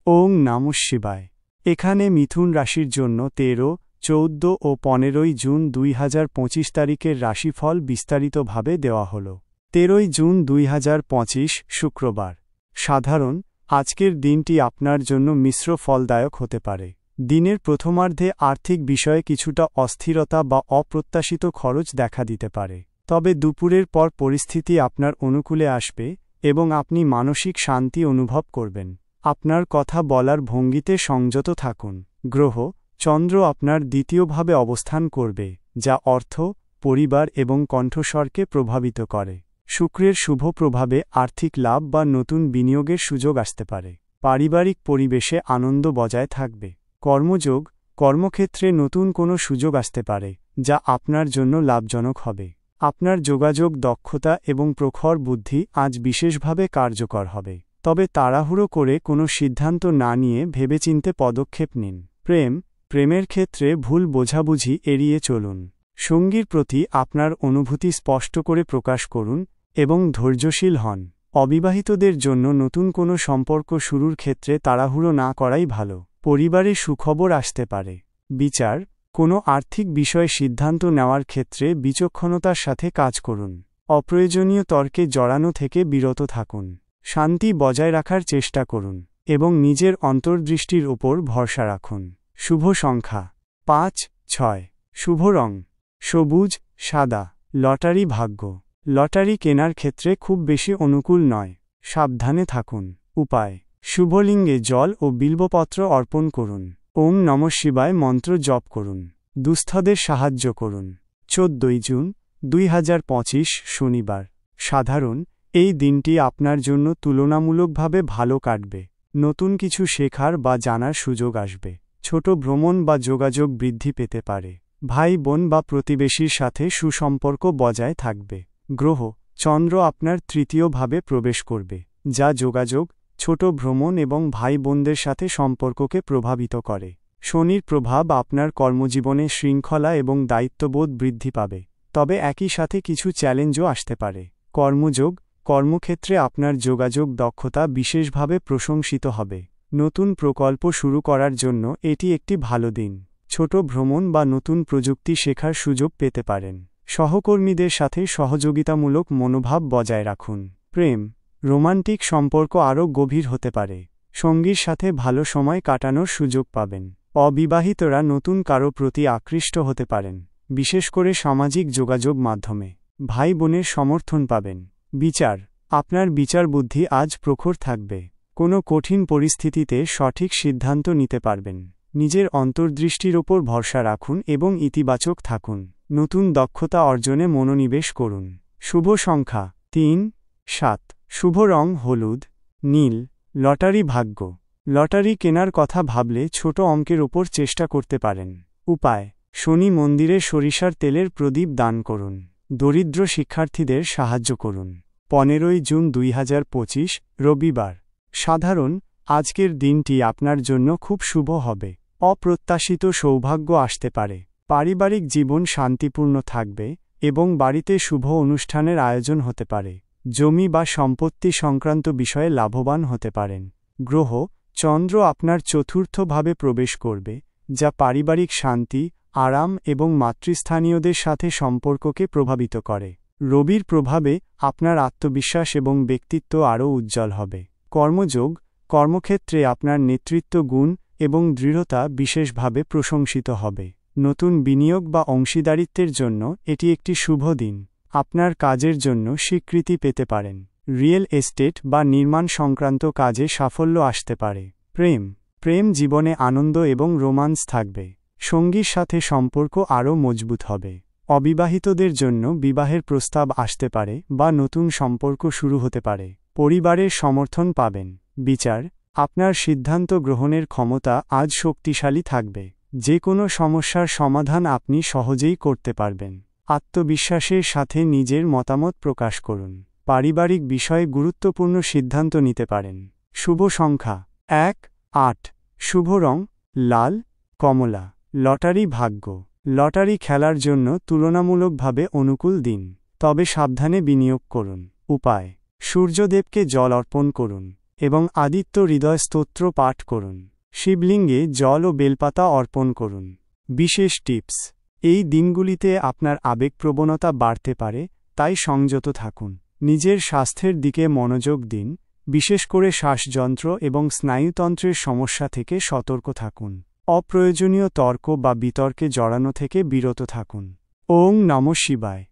ওং নমঃ শিবায়। এখানে মিথুন রাশির জন্য 13, 14 ও 15 জুন 2025 তারিখের রাশিফল বিস্তারিতভাবে দেওয়া হল। 13 জুন 2025 শুক্রবার। সাধারণ, আজকের দিনটি আপনার জন্য মিশ্র ফলদায়ক হতে পারে। দিনের প্রথমার্ধে আর্থিক বিষয়ে কিছুটা অস্থিরতা বা অপ্রত্যাশিত খরচ দেখা দিতে পারে, তবে দুপুরের পর পরিস্থিতি আপনার অনুকূলে আসবে এবং আপনি মানসিক শান্তি অনুভব করবেন। আপনার কথা বলার ভঙ্গিতে সংযত থাকুন। গ্রহ চন্দ্র আপনার দ্বিতীয়ভাবে অবস্থান করবে, যা অর্থ, পরিবার এবং কণ্ঠস্বরকে প্রভাবিত করে। শুক্রের শুভ প্রভাবে আর্থিক লাভ বা নতুন বিনিয়োগের সুযোগ আসতে পারে। পারিবারিক পরিবেশে আনন্দ বজায় থাকবে। কর্মযোগ কর্মক্ষেত্রে নতুন কোনো সুযোগ আসতে পারে, যা আপনার জন্য লাভজনক হবে। আপনার যোগাযোগ দক্ষতা এবং প্রখর বুদ্ধি আজ বিশেষভাবে কার্যকর হবে, তবে তাড়াহুড়ো করে কোনো সিদ্ধান্ত না নিয়ে ভেবেচিন্তে পদক্ষেপ নিন। প্রেমের ক্ষেত্রে ভুল বোঝাবুঝি এড়িয়ে চলুন। সঙ্গীর প্রতি আপনার অনুভূতি স্পষ্ট করে প্রকাশ করুন এবং ধৈর্যশীল হন। অবিবাহিতদের জন্য নতুন কোনো সম্পর্ক শুরুর ক্ষেত্রে তাড়াহুড়ো না করাই ভালো। পরিবারে সুখবর আসতে পারে। বিচার কোনো আর্থিক বিষয়ে সিদ্ধান্ত নেওয়ার ক্ষেত্রে বিচক্ষণতার সাথে কাজ করুন। অপ্রয়োজনীয় তর্কে জড়ানো থেকে বিরত থাকুন। শান্তি বজায় রাখার চেষ্টা করুন এবং নিজের অন্তর্দৃষ্টির ওপর ভরসা রাখুন। শুভ সংখ্যা 5, 6। শুভ রং সবুজ, সাদা। লটারি ভাগ্য লটারি কেনার ক্ষেত্রে খুব বেশি অনুকূল নয়, সাবধানে থাকুন। উপায় শুভলিঙ্গে জল ও বিল্বপত্র অর্পণ করুন। ওং নমঃ শিবায় মন্ত্র জপ করুন। দুস্থদের সাহায্য করুন। 14 জুন 2025 শনিবার। সাধারণ, এই দিনটি আপনার জন্য তুলনামূলকভাবে ভালো কাটবে। নতুন কিছু শেখার বা জানার সুযোগ আসবে। ছোট ভ্রমণ বা যোগাযোগ বৃদ্ধি পেতে পারে। ভাই বোন বা প্রতিবেশীর সাথে সুসম্পর্ক বজায় থাকবে। গ্রহ চন্দ্র আপনার তৃতীয় ভাবে প্রবেশ করবে, যা যোগাযোগ, ছোট ভ্রমণ এবং ভাই বোনদের সাথে সম্পর্ককে প্রভাবিত করে। শনির প্রভাব আপনার কর্মজীবনে শৃঙ্খলা এবং দায়িত্ববোধ বৃদ্ধি পাবে, তবে একই সাথে কিছু চ্যালেঞ্জও আসতে পারে। কর্মযোগ কর্মক্ষেত্রে আপনার যোগাযোগ দক্ষতা বিশেষভাবে প্রশংসিত হবে। নতুন প্রকল্প শুরু করার জন্য এটি একটি ভালো দিন। ছোট ভ্রমণ বা নতুন প্রযুক্তি শেখার সুযোগ পেতে পারেন। সহকর্মীদের সাথে সহযোগিতামূলক মনোভাব বজায় রাখুন। রোমান্টিক সম্পর্ক আরও গভীর হতে পারে। সঙ্গীর সাথে ভালো সময় কাটানোর সুযোগ পাবেন। অবিবাহিতরা নতুন কারো প্রতি আকৃষ্ট হতে পারেন, বিশেষ করে সামাজিক যোগাযোগ মাধ্যমে। ভাই বোনের সমর্থন পাবেন। বিচার আপনার বিচার বুদ্ধি আজ প্রখর থাকবে। কোনো কঠিন পরিস্থিতিতে সঠিক সিদ্ধান্ত নিতে পারবেন। নিজের অন্তর্দৃষ্টির ওপর ভরসা রাখুন এবং ইতিবাচক থাকুন। নতুন দক্ষতা অর্জনে মনোনিবেশ করুন। শুভ সংখ্যা 3, 7। শুভ রং হলুদ, নীল। লটারি ভাগ্য লটারি কেনার কথা ভাবলে ছোট অঙ্কের ওপর চেষ্টা করতে পারেন। উপায় শনি মন্দিরে সরিষার তেলের প্রদীপ দান করুন। দরিদ্র শিক্ষার্থীদের সাহায্য করুন। 15 জুন 2025 রবিবার। সাধারণ, আজকের দিনটি আপনার জন্য খুব শুভ হবে। অপ্রত্যাশিত সৌভাগ্য আসতে পারে। পারিবারিক জীবন শান্তিপূর্ণ থাকবে এবং বাড়িতে শুভ অনুষ্ঠানের আয়োজন হতে পারে। জমি বা সম্পত্তি সংক্রান্ত বিষয়ে লাভবান হতে পারেন। গ্রহ চন্দ্র আপনার চতুর্থভাবে প্রবেশ করবে, যা পারিবারিক শান্তি, আরাম এবং মাতৃস্থানীয়দের সাথে সম্পর্ককে প্রভাবিত করে। রবির প্রভাবে আপনার আত্মবিশ্বাস এবং ব্যক্তিত্ব আরও উজ্জ্বল হবে। কর্মযোগ কর্মক্ষেত্রে আপনার নেতৃত্ব গুণ এবং দৃঢ়তা বিশেষভাবে প্রশংসিত হবে। নতুন বিনিয়োগ বা অংশীদারিত্বের জন্য এটি একটি শুভ দিন। আপনার কাজের জন্য স্বীকৃতি পেতে পারেন। রিয়েল এস্টেট বা নির্মাণ সংক্রান্ত কাজে সাফল্য আসতে পারে। প্রেম জীবনে আনন্দ এবং রোমান্স থাকবে। সঙ্গীর সাথে সম্পর্ক আরও মজবুত হবে। অবিবাহিতদের জন্য বিবাহের প্রস্তাব আসতে পারে বা নতুন সম্পর্ক শুরু হতে পারে। পরিবারের সমর্থন পাবেন। বিচার আপনার সিদ্ধান্ত গ্রহণের ক্ষমতা আজ শক্তিশালী থাকবে। যে কোনো সমস্যার সমাধান আপনি সহজেই করতে পারবেন। আত্মবিশ্বাসের সাথে নিজের মতামত প্রকাশ করুন। পারিবারিক বিষয়ে গুরুত্বপূর্ণ সিদ্ধান্ত নিতে পারেন। শুভ সংখ্যা 1, 8। শুভ রং লাল, কমলা। লটারি ভাগ্য লটারি খেলার জন্য তুলনামূলকভাবে অনুকূল দিন, তবে সাবধানে বিনিয়োগ করুন। উপায় সূর্যদেবকে জল অর্পণ করুন। এবং আদিত্য হৃদয় স্তোত্র পাঠ করুন। শিবলিঙ্গে জল ও বেলপাতা অর্পণ করুন। বিশেষ টিপস: এই দিনগুলিতে আপনার আবেগপ্রবণতা বাড়তে পারে, তাই সংযত থাকুন। নিজের স্বাস্থ্যের দিকে মনোযোগ দিন, বিশেষ করে শ্বাসযন্ত্র এবং স্নায়ুতন্ত্রের সমস্যা থেকে সতর্ক থাকুন। অপ্রয়োজনীয় তর্ক বা বিতর্কে জড়ানো থেকে বিরত থাকুন। ওং নমঃ শিবায়।